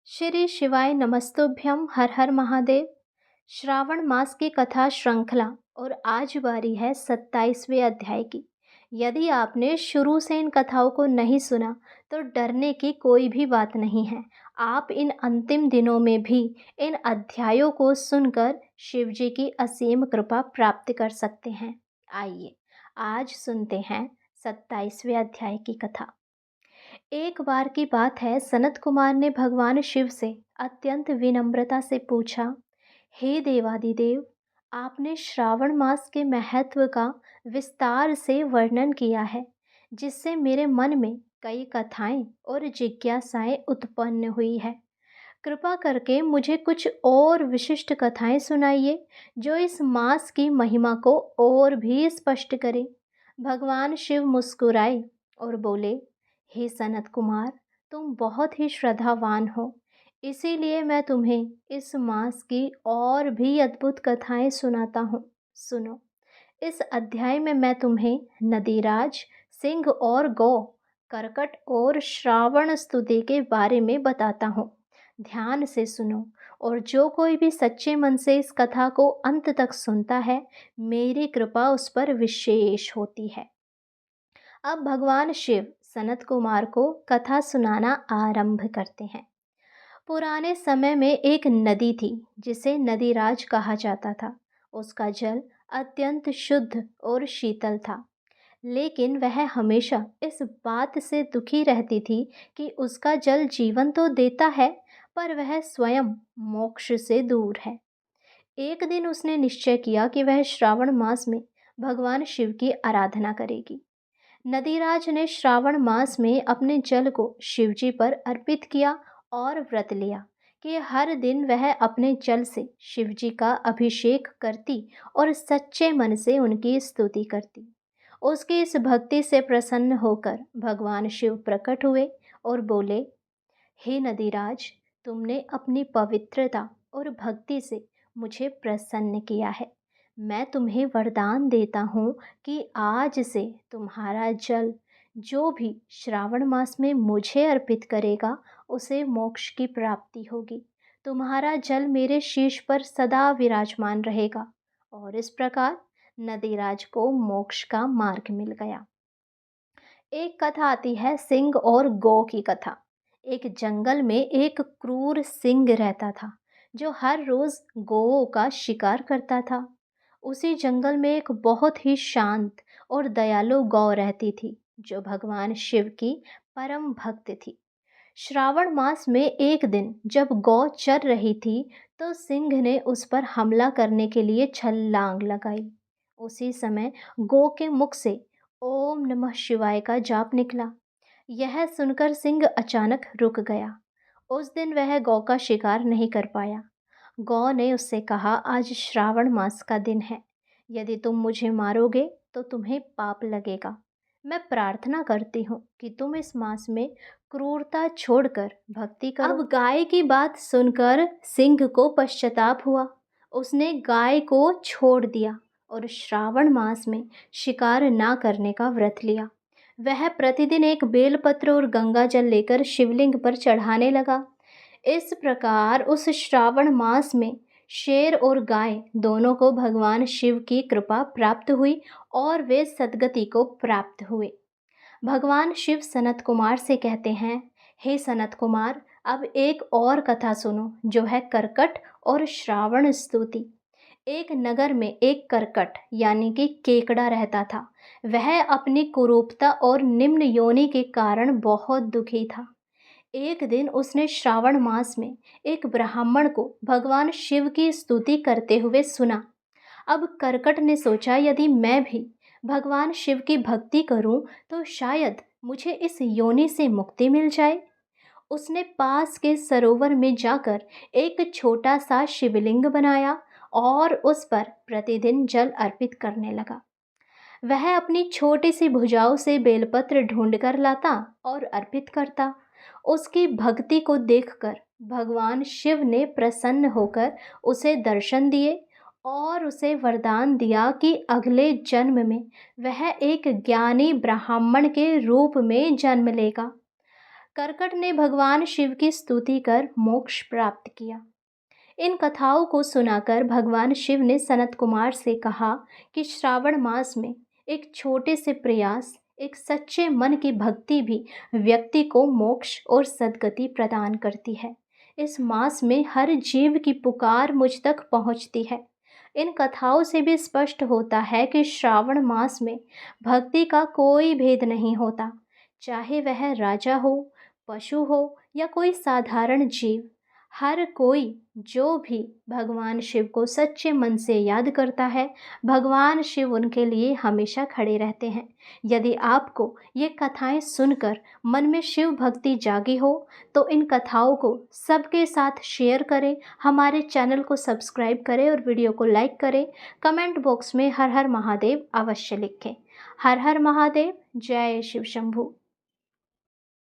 श्री शिवाय नमस्तुभ्यम हर हर महादेव। श्रावण मास की कथा श्रृंखला और आज बारी है 27वें अध्याय की। यदि आपने शुरू से इन कथाओं को नहीं सुना तो डरने की कोई भी बात नहीं है। आप इन अंतिम दिनों में भी इन अध्यायों को सुनकर शिव जी की असीम कृपा प्राप्त कर सकते हैं। आइए आज सुनते हैं 27वें अध्याय की कथा। एक बार की बात है, सनत कुमार ने भगवान शिव से अत्यंत विनम्रता से पूछा, हे देवादिदेव, आपने श्रावण मास के महत्व का विस्तार से वर्णन किया है, जिससे मेरे मन में कई कथाएं और जिज्ञासाएं उत्पन्न हुई है। कृपा करके मुझे कुछ और विशिष्ट कथाएं सुनाइए जो इस मास की महिमा को और भी स्पष्ट करें। भगवान शिव मुस्कुराए और बोले, हे सनत कुमार, तुम बहुत ही श्रद्धावान हो, इसीलिए मैं तुम्हें इस मास की और भी अद्भुत कथाएं सुनाता हूँ। सुनो, इस अध्याय में मैं तुम्हें नदीराज, सिंह और गौ, करकट और श्रावण स्तुति के बारे में बताता हूँ। ध्यान से सुनो, और जो कोई भी सच्चे मन से इस कथा को अंत तक सुनता है, मेरी कृपा उस पर विशेष होती है। अब भगवान शिव सनत कुमार को कथा सुनाना आरंभ करते हैं। पुराने समय में एक नदी थी जिसे नदीराज कहा जाता था। उसका जल अत्यंत शुद्ध और शीतल था, लेकिन वह हमेशा इस बात से दुखी रहती थी कि उसका जल जीवन तो देता है, पर वह स्वयं मोक्ष से दूर है। एक दिन उसने निश्चय किया कि वह श्रावण मास में भगवान शिव की आराधना करेगी। नदीराज ने श्रावण मास में अपने जल को शिवजी पर अर्पित किया और व्रत लिया कि हर दिन वह अपने जल से शिवजी का अभिषेक करती और सच्चे मन से उनकी स्तुति करती। उसकी इस भक्ति से प्रसन्न होकर भगवान शिव प्रकट हुए और बोले, हे नदीराज, तुमने अपनी पवित्रता और भक्ति से मुझे प्रसन्न किया है। मैं तुम्हें वरदान देता हूँ कि आज से तुम्हारा जल जो भी श्रावण मास में मुझे अर्पित करेगा, उसे मोक्ष की प्राप्ति होगी। तुम्हारा जल मेरे शीश पर सदा विराजमान रहेगा। और इस प्रकार नदीराज को मोक्ष का मार्ग मिल गया। एक कथा आती है सिंह और गौ की कथा। एक जंगल में एक क्रूर सिंह रहता था जो हर रोज गौओं का शिकार करता था। उसी जंगल में एक बहुत ही शांत और दयालु गौ रहती थी जो भगवान शिव की परम भक्त थी। श्रावण मास में एक दिन जब गौ चर रही थी तो सिंह ने उस पर हमला करने के लिए छलांग लगाई। उसी समय गौ के मुख से ओम नमः शिवाय का जाप निकला। यह सुनकर सिंह अचानक रुक गया। उस दिन वह गौ का शिकार नहीं कर पाया। गौ ने उससे कहा, आज श्रावण मास का दिन है, यदि तुम मुझे मारोगे तो तुम्हें पाप लगेगा। मैं प्रार्थना करती हूँ कि तुम इस मास में क्रूरता छोड़कर भक्ति करो। अब गाय की बात सुनकर सिंह को पश्चाताप हुआ। उसने गाय को छोड़ दिया और श्रावण मास में शिकार ना करने का व्रत लिया। वह प्रतिदिन एक बेलपत्र और गंगा जल लेकर शिवलिंग पर चढ़ाने लगा। इस प्रकार उस श्रावण मास में शेर और गाय दोनों को भगवान शिव की कृपा प्राप्त हुई और वे सद्गति को प्राप्त हुए। भगवान शिव सनत कुमार से कहते हैं, हे सनत कुमार, अब एक और कथा सुनो जो है करकट और श्रावण स्तुति। एक नगर में एक करकट यानी कि केकड़ा रहता था। वह अपनी कुरूपता और निम्न योनि के कारण बहुत दुखी था। एक दिन उसने श्रावण मास में एक ब्राह्मण को भगवान शिव की स्तुति करते हुए सुना। अब करकट ने सोचा, यदि मैं भी भगवान शिव की भक्ति करूं तो शायद मुझे इस योनि से मुक्ति मिल जाए। उसने पास के सरोवर में जाकर एक छोटा सा शिवलिंग बनाया और उस पर प्रतिदिन जल अर्पित करने लगा। वह अपनी छोटी सी भुजाओं से बेलपत्र ढूंढ कर लाता और अर्पित करता। उसकी भक्ति को देखकर भगवान शिव ने प्रसन्न होकर उसे दर्शन दिए और उसे वरदान दिया कि अगले जन्म में वह एक ज्ञानी ब्राह्मण के रूप में जन्म लेगा। कर्कट ने भगवान शिव की स्तुति कर मोक्ष प्राप्त किया। इन कथाओं को सुनाकर भगवान शिव ने सनत कुमार से कहा कि श्रावण मास में एक छोटे से प्रयास, एक सच्चे मन की भक्ति भी व्यक्ति को मोक्ष और सद्गति प्रदान करती है। इस मास में हर जीव की पुकार मुझ तक पहुंचती है। इन कथाओं से भी स्पष्ट होता है कि श्रावण मास में भक्ति का कोई भेद नहीं होता, चाहे वह राजा हो, पशु हो या कोई साधारण जीव। हर कोई जो भी भगवान शिव को सच्चे मन से याद करता है, भगवान शिव उनके लिए हमेशा खड़े रहते हैं। यदि आपको ये कथाएं सुनकर मन में शिव भक्ति जागी हो तो इन कथाओं को सबके साथ शेयर करें, हमारे चैनल को सब्सक्राइब करें और वीडियो को लाइक करें। कमेंट बॉक्स में हर हर महादेव अवश्य लिखें। हर हर महादेव, जय शिव शंभू।